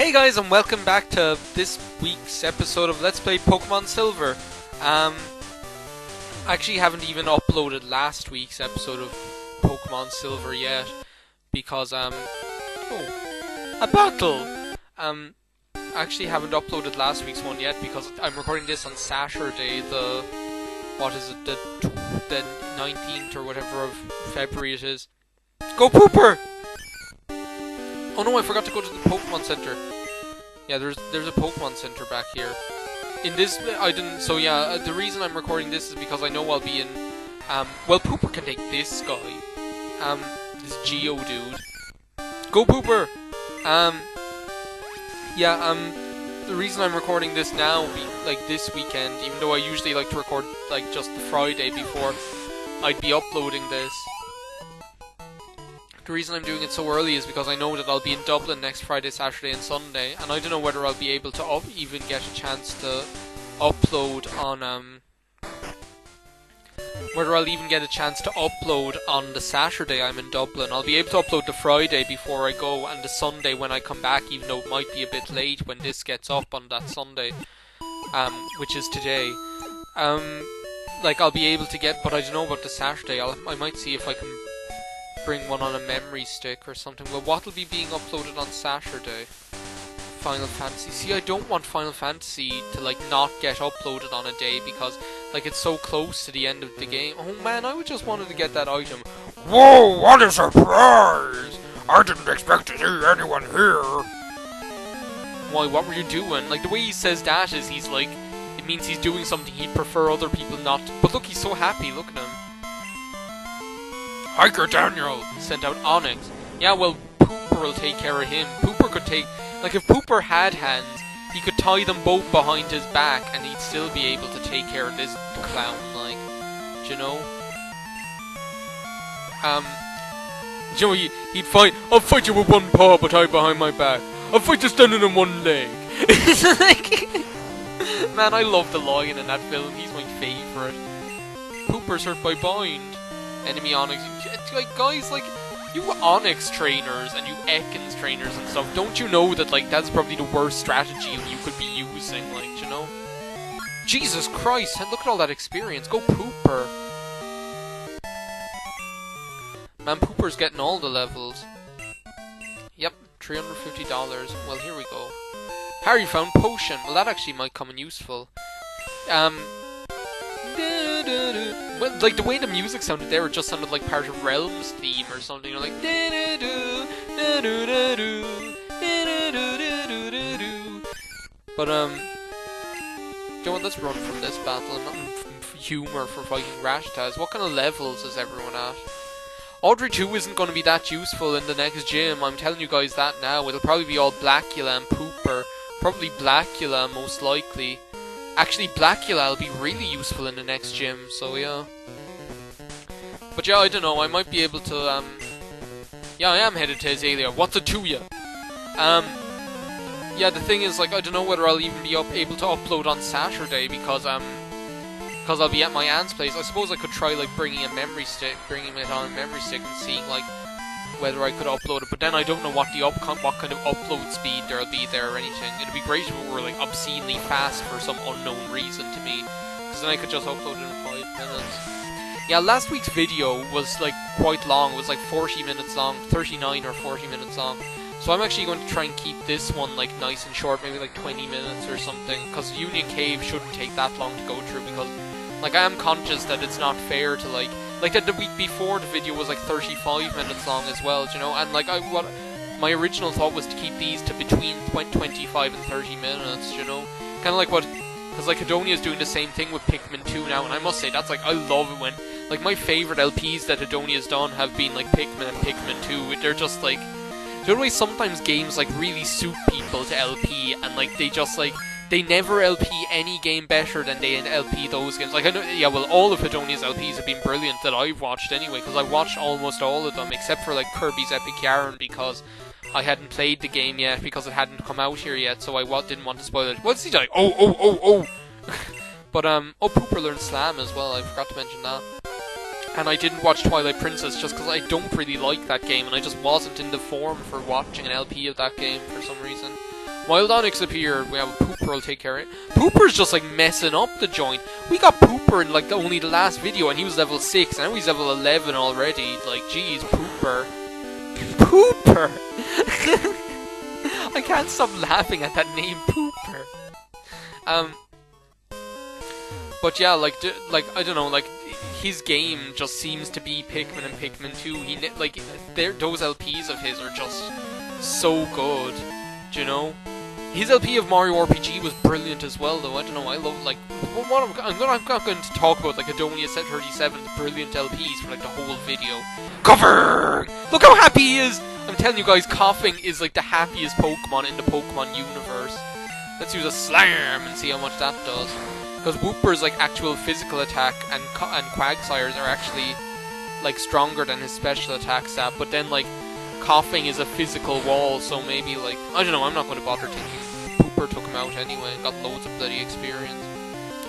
Hey guys, and welcome back to this week's episode of Let's Play Pokemon Silver. I actually haven't even uploaded last week's episode of Pokemon Silver yet because a battle. I actually haven't uploaded last week's one yet because I'm recording this on Saturday, the 19th or whatever of February it is. Go Pooper! Oh no, I forgot to go to the Pokemon Center. Yeah, there's a Pokemon Center back here. In this, I didn't, so yeah, the reason I'm recording this is because I know I'll be in, well, Pooper can take this guy. This Geo dude. Go Pooper! The reason I'm recording this now, like this weekend, even though I usually like to record, like, just the Friday before I'd be uploading this. The reason I'm doing it so early is because I know that I'll be in Dublin next Friday, Saturday and Sunday, and I don't know whether I'll be able to even get a chance to upload on, whether I'll even get a chance to upload on the Saturday I'm in Dublin. I'll be able to upload the Friday before I go, and the Sunday when I come back, even though it might be a bit late when this gets up on that Sunday, which is today. Like, I'll be able to get, but I don't know about the Saturday. I might see if I can bring one on a memory stick or something. Well, what'll be being uploaded on Saturday? Final Fantasy. See, I don't want Final Fantasy to, like, not get uploaded on a day because, like, it's so close to the end of the game. Oh man, I just wanted to get that item. Whoa, what a surprise! I didn't expect to see anyone here. Why, what were you doing? Like, the way he says that is he's like, it means he's doing something he'd prefer other people not to. But look, he's so happy, look at him. Hiker Daniel sent out Onyx. Yeah, well, Pooper will take care of him. Pooper could take... Like, if Pooper had hands, he could tie them both behind his back and he'd still be able to take care of this clown, like... Do you know? You know, he'd fight... I'll fight you with one paw but tied behind my back. I'll fight you standing on one leg. It's like... Man, I love the lion in that film. He's my favourite. Pooper's hurt by bind. Enemy Onyx, like, guys, like, you Onyx trainers and you Ekans trainers and stuff, don't you know that, like, that's probably the worst strategy you could be using, like, you know? Jesus Christ, look at all that experience, go Pooper! Man, Pooper's getting all the levels. Yep, $350, well, here we go. Harry found Potion, well, that actually might come in useful. Well, like, the way the music sounded there, it just sounded like part of Realm's theme or something. You're like, but, you know what, let's run from this battle. Not humor for fighting Rashtaz. What kind of levels is everyone at? Audrey 2 isn't going to be that useful in the next gym. I'm telling you guys that now. It'll probably be all Blackula and Pooper. Probably Blackula, most likely. Actually, Blackula will be really useful in the next gym, so yeah. But yeah, I don't know, I might be able to, yeah, I am headed to Azalea. What's it to ya? Yeah, the thing is, like, I don't know whether I'll even be able to upload on Saturday because I'll be at my aunt's place. I suppose I could try, like, bringing it on a memory stick and seeing, like, whether I could upload it, but then I don't know what kind of upload speed there'll be there or anything. It'd be great if it were, like, obscenely fast for some unknown reason to me, because then I could just upload it in 5 minutes. Yeah, last week's video was, like, quite long. It was, like, 40 minutes long, 39 or 40 minutes long. So I'm actually going to try and keep this one, like, nice and short, maybe, like, 20 minutes or something, because Union Cave shouldn't take that long to go through, because, like, I am conscious that it's not fair to, like that the week before the video was like 35 minutes long as well, you know, and like my original thought was to keep these to between 25 and 30 minutes, you know, kind of like because like Hedonia's doing the same thing with Pikmin 2 now, and I must say that's like, I love it when, like, my favourite LPs that Hedonia's done have been like Pikmin and Pikmin 2, they're just like, the way sometimes games like really suit people to LP, and like they just like, they never LP any game better than they LP those games. Like, I know, yeah, well, all of Hedonia's LPs have been brilliant that I've watched anyway, because I watched almost all of them, except for, like, Kirby's Epic Yarn, because I hadn't played the game yet, because it hadn't come out here yet, so I didn't want to spoil it. What's he doing? Oh! But, Pooper learned Slam as well, I forgot to mention that. And I didn't watch Twilight Princess just because I don't really like that game, and I just wasn't in the form for watching an LP of that game for some reason. Wild Onyx appeared. We have a Pooper, I'll take care of it. Pooper's just like messing up the joint. We got Pooper in like only the last video and he was level 6, and now he's level 11 already. Like, jeez, Pooper. Pooper! I can't stop laughing at that name, Pooper. But yeah, like I don't know, like his game just seems to be Pikmin and Pikmin 2. Those LPs of his are just so good, do you know? His LP of Mario RPG was brilliant as well, though. I don't know, I love, like, I'm not going to talk about, like, Adonia Set 37's brilliant LPs for, like, the whole video. Coughing! Look how happy he is! I'm telling you guys, Coughing is, like, the happiest Pokemon in the Pokemon universe. Let's use a Slam and see how much that does. Because Wooper's, like, actual physical attack and Quagsire's are actually, like, stronger than his special attack stat, but then, like, Coughing is a physical wall, so maybe, like, I don't know, I'm not going to bother thinking. Pooper took him out anyway, got loads of bloody experience.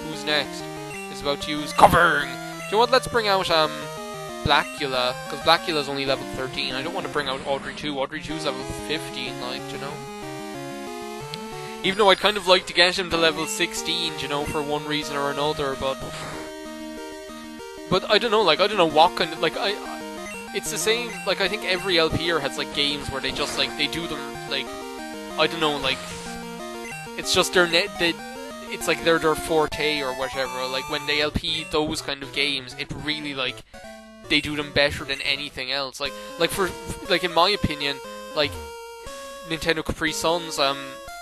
Who's next? Is about to use Coughing! Do you know what, let's bring out, Blackula, because Blackula's only level 13. I don't want to bring out Audrey 2. Audrey 2's level 15, like, you know? Even though I'd kind of like to get him to level 16, you know, for one reason or another, but I don't know, like, I don't know what kind of, like, it's the same, like, I think every LPer has, like, games where they just, like, they do them, like, I don't know, like, it's just it's like they're their forte or whatever, like, when they LP those kind of games, it really, like, they do them better than anything else, like, in my opinion, like, Nintendo Capri Sun's,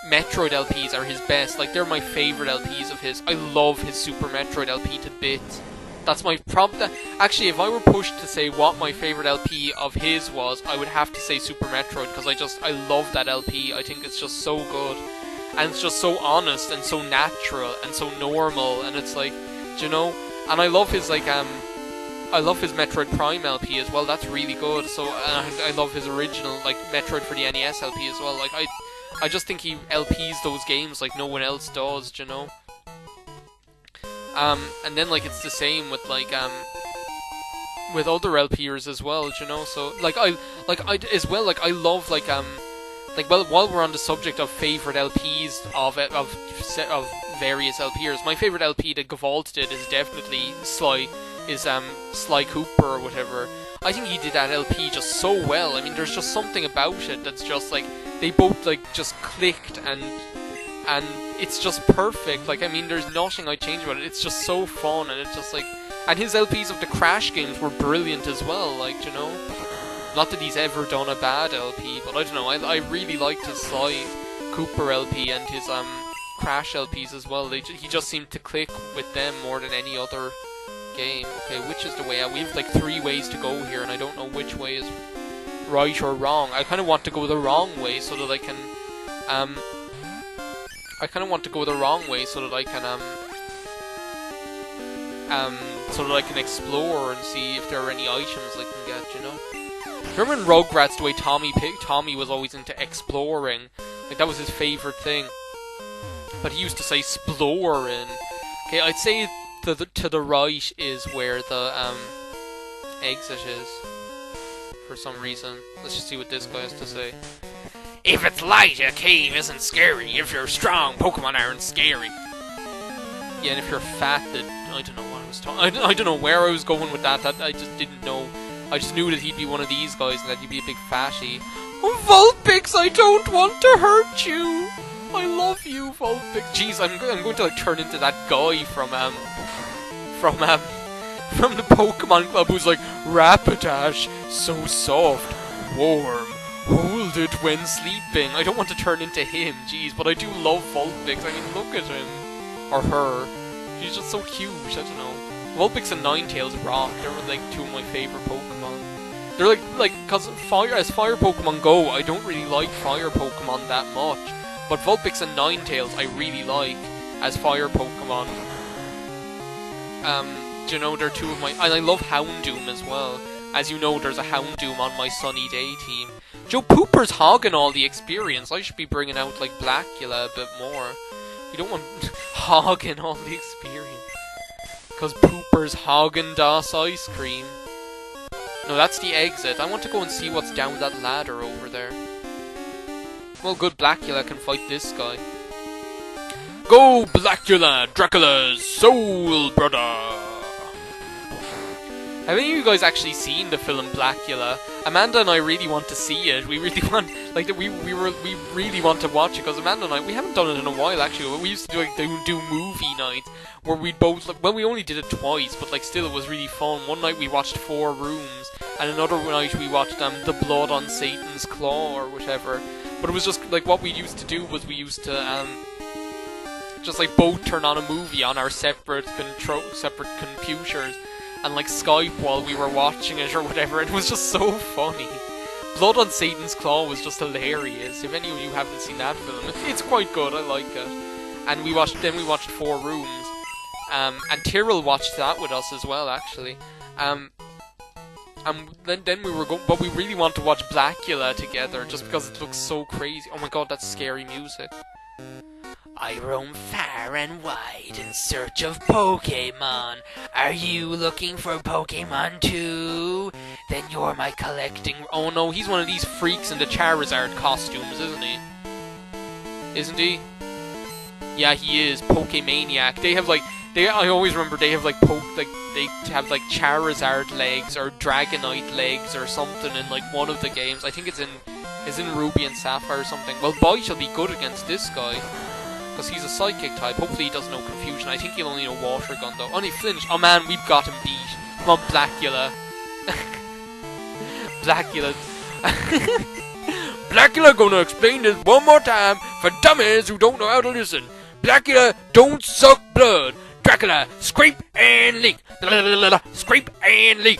Metroid LPs are his best, like, they're my favourite LPs of his. I love his Super Metroid LP to bits. That's my problem. Actually, if I were pushed to say what my favourite LP of his was, I would have to say Super Metroid, because I love that LP. I think it's just so good. And it's just so honest, and so natural, and so normal, and it's like, do you know? And I love his, like, I love his Metroid Prime LP as well, that's really good. So, I love his original, like, Metroid for the NES LP as well. Like, I just think he LPs those games like no one else does, do you know? And then, like, it's the same with, like, with other LPers as well, do you know? So, like, I love, like, well, while we're on the subject of favourite LPs of various LPers, my favourite LP that Gavalt did is definitely Sly Cooper or whatever. I think he did that LP just so well. I mean, there's just something about it that's just, like, they both, like, just clicked, and it's just perfect. Like, I mean, there's nothing I'd change about it. It's just so fun, and it's just, like, and his LPs of the Crash games were brilliant as well, like, you know? Not that he's ever done a bad LP, but I don't know, I really liked his Sly Cooper LP and his, Crash LPs as well. He just seemed to click with them more than any other game. Okay, which is the way out? We have, like, 3 ways to go here, and I don't know which way is right or wrong. I kind of want to go the wrong way so that I can, explore and see if there are any items I can get, you know? Remember in Rugrats, the way Tommy was always into exploring? Like, that was his favourite thing. But he used to say "splorin'." Okay, I'd say to the right is where the, exit is. For some reason. Let's just see what this guy has to say. If it's light, a cave isn't scary. If you're strong, Pokemon aren't scary. Yeah, and if you're fat, then I don't know what I was talking. I don't know where I was going with that. I just didn't know. I just knew that he'd be one of these guys and that he'd be a big fatty. Oh, Vulpix, I don't want to hurt you. I love you, Vulpix. Jeez, I'm going to, like, turn into that guy from the Pokemon Club who's like, Rapidash, so soft, warm, hold it when sleeping. I don't want to turn into him, jeez, but I do love Vulpix. I mean, look at him. Or her. She's just so cute, I don't know. Vulpix and Ninetales rock. They're, like, 2 of my favourite Pokemon. They're because as Fire Pokemon go, I don't really like Fire Pokemon that much. But Vulpix and Ninetales I really like as Fire Pokemon. Do you know, they're 2 of my... And I love Houndoom as well. As you know, there's a Houndoom on my Sunny Day team. Joe Pooper's hogging all the experience. I should be bringing out, like, Blackula a bit more. You don't want hogging all the experience. Because Pooper's Haagen-Dazs ice cream. No, that's the exit. I want to go and see what's down that ladder over there. Well, good, Blackula can fight this guy. Go, Blackula, Dracula's soul brother! Have any of you guys actually seen the film Blackula? Amanda and I really want to see it. We really want, like, we really want to watch it, because Amanda and I, we haven't done it in a while actually. We used to do movie nights where we both, like, well, we only did it twice, but like still it was really fun. One night we watched 4 Rooms, and another night we watched The Blood on Satan's Claw or whatever. But it was just like what we used to do was we used to just like both turn on a movie on our separate computers. And like Skype while we were watching it or whatever. It was just so funny. Blood on Satan's Claw was just hilarious. If any of you haven't seen that film, it's quite good. I like it. And we watched 4 Rooms. And Tyrrell watched that with us as well, actually. And then we were but we really want to watch Blackula together just because it looks so crazy. Oh my god, that's scary music. I roam far and wide in search of Pokémon. Are you looking for Pokémon too? Then you're my collecting... Oh no, he's one of these freaks in the Charizard costumes, isn't he? Isn't he? Yeah, he is. Pokemaniac. They have like... I always remember they have like they have like Charizard legs or Dragonite legs or something in like one of the games. I think it's in Ruby and Sapphire or something. Well, Boy shall be good against this guy. Because he's a psychic type. Hopefully he doesn't know Confusion. I think he'll only know Water Gun though. Only Flinch. Oh man, we've got him beat. Come on, Blackula. Blackula. Blackula gonna explain this one more time for dummies who don't know how to listen. Blackula don't suck blood. Dracula, scrape and leak. Scrape and leak.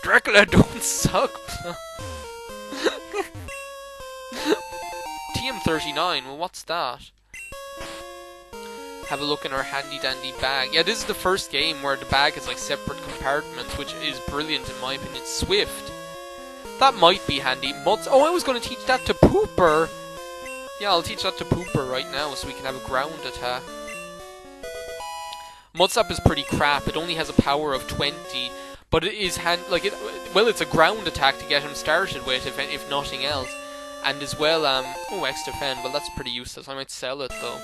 Dracula don't suck blood. TM39, well what's that? Have a look in our handy dandy bag. Yeah, this is the first game where the bag is like separate compartments, which is brilliant in my opinion. Swift. That might be handy. Muds. Oh, I was going to teach that to Pooper. Yeah, I'll teach that to Pooper right now so we can have a ground attack. Mudsap is pretty crap. It only has a power of 20, but it is well, it's a ground attack to get him started with, if nothing else. And as well, oh, X defend, well that's pretty useless, I might sell it though.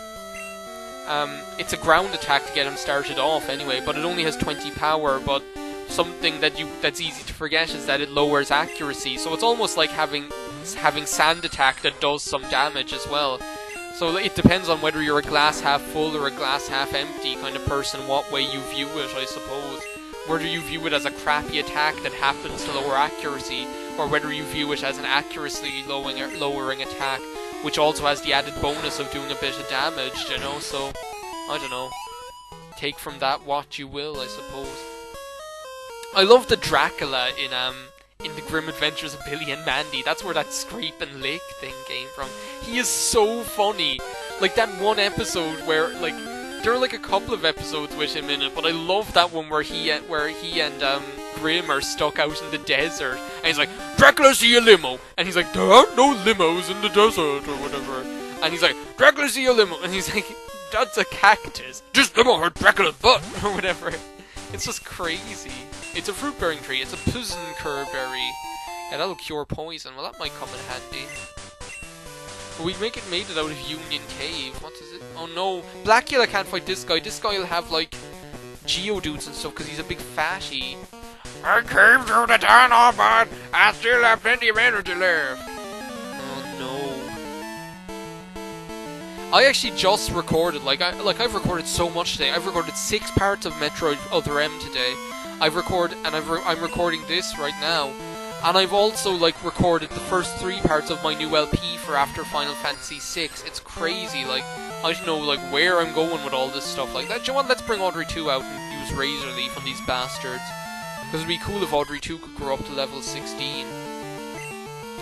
It's a ground attack to get him started off anyway, but it only has 20 power, but something that's easy to forget is that it lowers accuracy, so it's almost like having sand attack that does some damage as well. So it depends on whether you're a glass half full or a glass half empty kind of person, what way you view it, I suppose. Whether you view it as a crappy attack that happens to lower accuracy, or whether you view it as an accuracy lowering attack, which also has the added bonus of doing a bit of damage, you know, so, I don't know. Take from that what you will, I suppose. I love the Dracula in the Grim Adventures of Billy and Mandy. That's where that scrape and lick thing came from. He is so funny. Like, that one episode where, like, there are like a couple of episodes with him in it, but I love that one where he and Grim are stuck out in the desert, and he's like, Dracula, see a limo, and he's like, there are no limos in the desert, or whatever, and he's like, Dracula, see a limo, and he's like, that's a cactus, this limo hurt Dracula's butt, or whatever. It's just crazy. It's a fruit-bearing tree, it's a poison berry. Yeah, that'll cure poison, well that might come in handy. We made it out of Union Cave. What is it? Oh no, Blackula can't fight this guy. This guy will have like Geodudes and stuff because he's a big fatty. I came through the tunnel, but I still have plenty of energy left. Oh no. I actually just recorded, I've recorded so much today. I've recorded 6 parts of Metroid Other M today. I'm recording this right now. And I've also, like, recorded the first 3 parts of my new LP for after Final Fantasy VI. It's crazy, like, I don't know, like, where I'm going with all this stuff like that. Do you know what, let's bring Audrey 2 out and use Razor Leaf on these bastards. Because it'd be cool if Audrey 2 could grow up to level 16.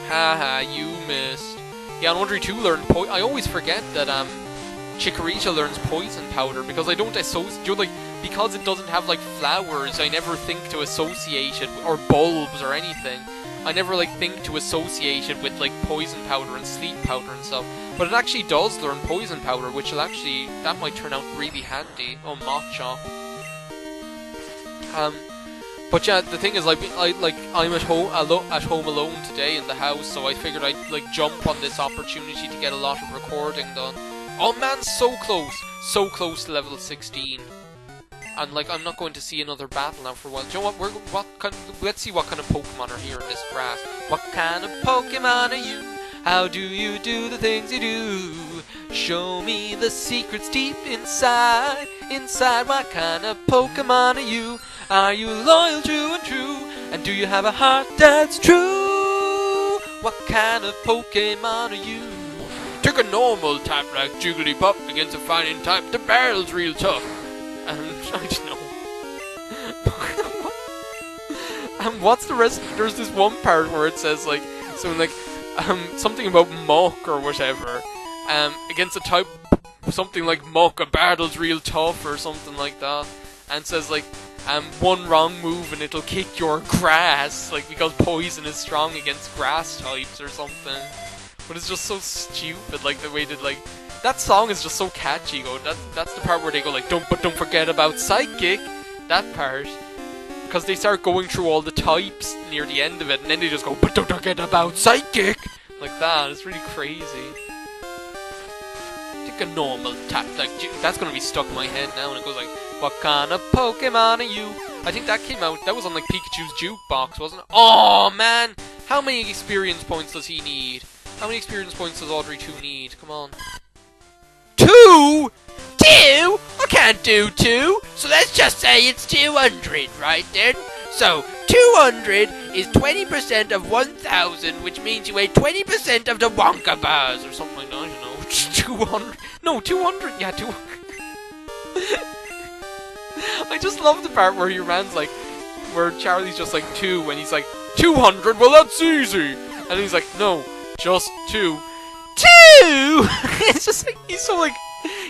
Haha, you missed. Yeah, and Audrey 2 learned I always forget that, Chikorita learns Poison Powder, because I don't associate, like, because it doesn't have, like, flowers, I never think to associate it, or bulbs or anything. I never, like, think to associate it with, like, Poison Powder and Sleep Powder and stuff. But it actually does learn Poison Powder, which will actually, that might turn out really handy. Oh, Machop. But yeah, the thing is, I'm at home alone today in the house, so I figured I'd like jump on this opportunity to get a lot of recording done. Oh man, so close to level 16. And like, I'm not going to see another battle now for a while. Do you know what? Let's see what kind of Pokemon are here in this grass. What kind of Pokemon are you? How do you do the things you do? Show me the secrets deep inside. Inside, what kind of Pokemon are you? Are you loyal, true and true? And do you have a heart that's true? What kind of Pokemon are you? Take a normal type like Jigglypuff against a fighting type. The battle's real tough. And I don't know. And what's the rest? There's this one part where it says like something like something about muck or whatever. Against a type something like muck, a battle's real tough or something like that. And it says like one wrong move and it'll kick your grass, like because poison is strong against grass types or something. But it's just so stupid, like the way that like that song is just so catchy. That's the part where they go like don't forget about psychic. That part, because they start going through all the types near the end of it, and then they just go but don't forget about psychic like that. It's really crazy. Take a normal tap, like that's gonna be stuck in my head now, and it goes like, what kind of Pokemon are you? I think that came out. That was on like Pikachu's jukebox, wasn't it? Oh man, how many experience points does he need? How many experience points does Audrey 2 need? Come on. 2? 2? I can't do 2. So let's just say it's 200, right then? So 200 is 20% of 1,000, which means you weigh 20% of the Wonka bars or something like that. I don't know. 200? No, 200. Yeah, 200. I just love the part where he runs like, where Charlie's just like 2, and he's like 200. Well, that's easy. And he's like, no. Just 2. 2! It's just like,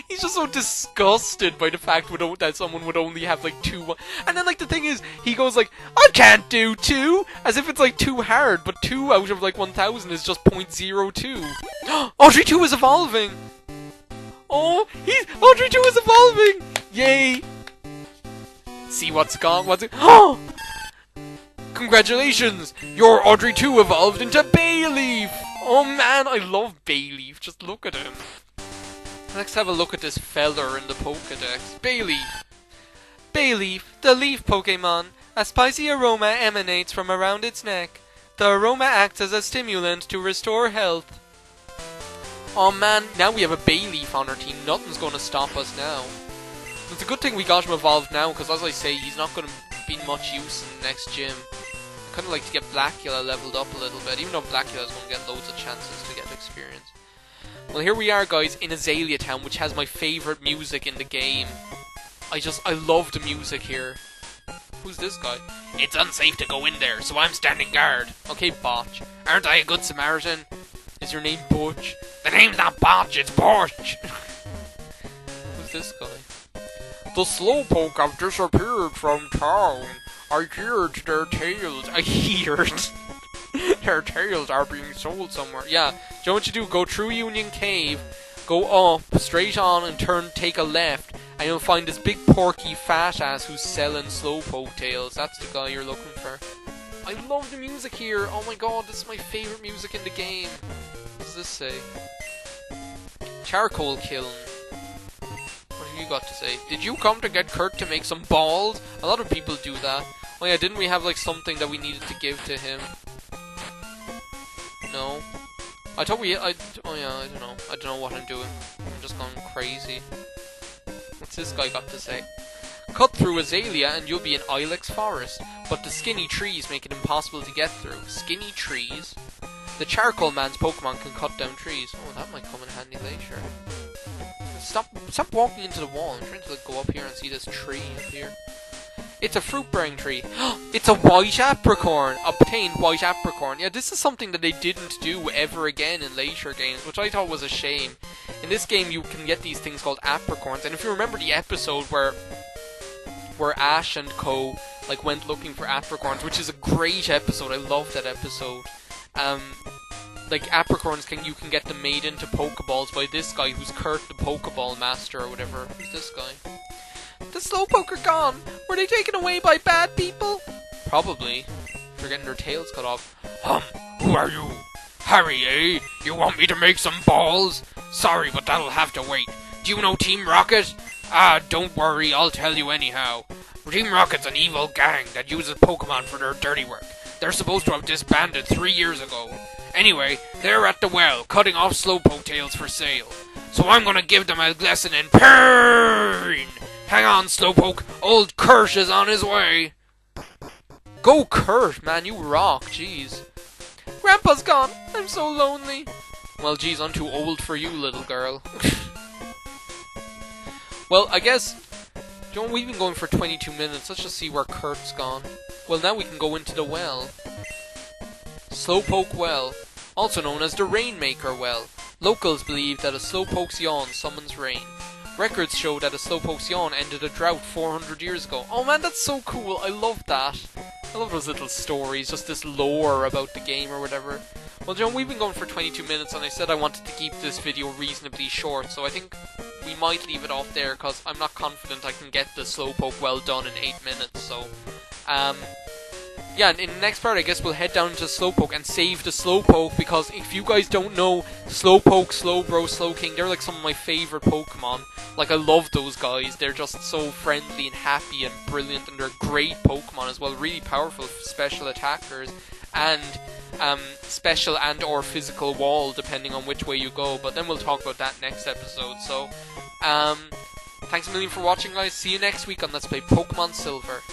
he's just so disgusted by the fact that someone would only have like 2. And then like the thing is, he goes like, I can't do 2! As if it's like too hard, but 2 out of like 1,000 is just 0.02. Audrey 2 is evolving! Oh, Audrey 2 is evolving! Yay! See what's gone, what's it? Oh! Congratulations! Your Audrey 2 evolved into Bayleaf! Oh man, I love Bayleaf. Just look at him. Let's have a look at this feller in the Pokedex. Bayleaf. Bayleaf, the leaf Pokemon. A spicy aroma emanates from around its neck. The aroma acts as a stimulant to restore health. Oh man, now we have a Bayleaf on our team. Nothing's going to stop us now. It's a good thing we got him evolved now, because as I say, he's not going to be much use in the next gym. I kind of like to get Blackula leveled up a little bit, even though Blackula is going to get loads of chances to get experience. Well, here we are, guys, in Azalea Town, which has my favourite music in the game. I love the music here. Who's this guy? It's unsafe to go in there, so I'm standing guard. Okay, Botch. Aren't I a good Samaritan? Is your name Butch? The name's not Botch, it's Butch. Who's this guy? The Slowpoke have disappeared from town. I heard their tails. Their tails are being sold somewhere. Yeah, do you know what you do? Go through Union Cave, go up, straight on, and take a left, and you'll find this big porky fat ass who's selling Slowpoke tails. That's the guy you're looking for. I love the music here. Oh my god, this is my favourite music in the game. What does this say? Charcoal kiln. What have you got to say? Did you come to get Kurt to make some balls? A lot of people do that. Oh yeah, didn't we have like something that we needed to give to him? No. I thought oh yeah, I don't know. I don't know what I'm doing. I'm just going crazy. What's this guy got to say? Cut through Azalea and you'll be in Ilex Forest, but the skinny trees make it impossible to get through. Skinny trees? The Charcoal Man's Pokemon can cut down trees. Oh, that might come in handy later. Stop walking into the wall. I'm trying to like, go up here and see this tree up here. It's a fruit-bearing tree. It's a white apricorn. Obtained white apricorn. Yeah, this is something that they didn't do ever again in later games, which I thought was a shame. In this game, you can get these things called apricorns, and if you remember the episode where Ash and co like went looking for apricorns, which is a great episode. I love that episode. Like apricorns, you can get them made into Pokeballs by this guy who's Kurt the Pokeball Master or whatever. Who's this guy? The Slowpoke are gone! Were they taken away by bad people? Probably. They're getting their tails cut off. Who are you? Harry, eh? You want me to make some balls? Sorry, but that'll have to wait. Do you know Team Rocket? Don't worry, I'll tell you anyhow. Team Rocket's an evil gang that uses Pokemon for their dirty work. They're supposed to have disbanded 3 years ago. Anyway, they're at the well, cutting off Slowpoke tails for sale. So I'm gonna give them a lesson in pain! Hang on, Slowpoke, old Kirsch is on his way! Go Kirsch, man, you rock, jeez. Grandpa's gone, I'm so lonely. Well, geez, I'm too old for you, little girl. Well, I guess, John, we've been going for 22 minutes. Let's just see where Kurt's gone. Well, now we can go into the well. Slowpoke Well, also known as the Rainmaker Well. Locals believe that a Slowpoke's yawn summons rain. Records show that a Slowpoke's yawn ended a drought 400 years ago. Oh man, that's so cool. I love that. I love those little stories, just this lore about the game or whatever. Well, John, we've been going for 22 minutes, and I said I wanted to keep this video reasonably short, so I think we might leave it off there, because I'm not confident I can get the Slowpoke well done in 8 minutes, so, yeah, in the next part, I guess we'll head down to Slowpoke and save the Slowpoke, because if you guys don't know, Slowpoke, Slowbro, Slowking, they're like some of my favourite Pokemon. Like, I love those guys. They're just so friendly and happy and brilliant, and they're great Pokemon as well. Really powerful special attackers, and special and or physical wall, depending on which way you go. But then we'll talk about that next episode. So, thanks a million for watching, guys. See you next week on Let's Play Pokemon Silver.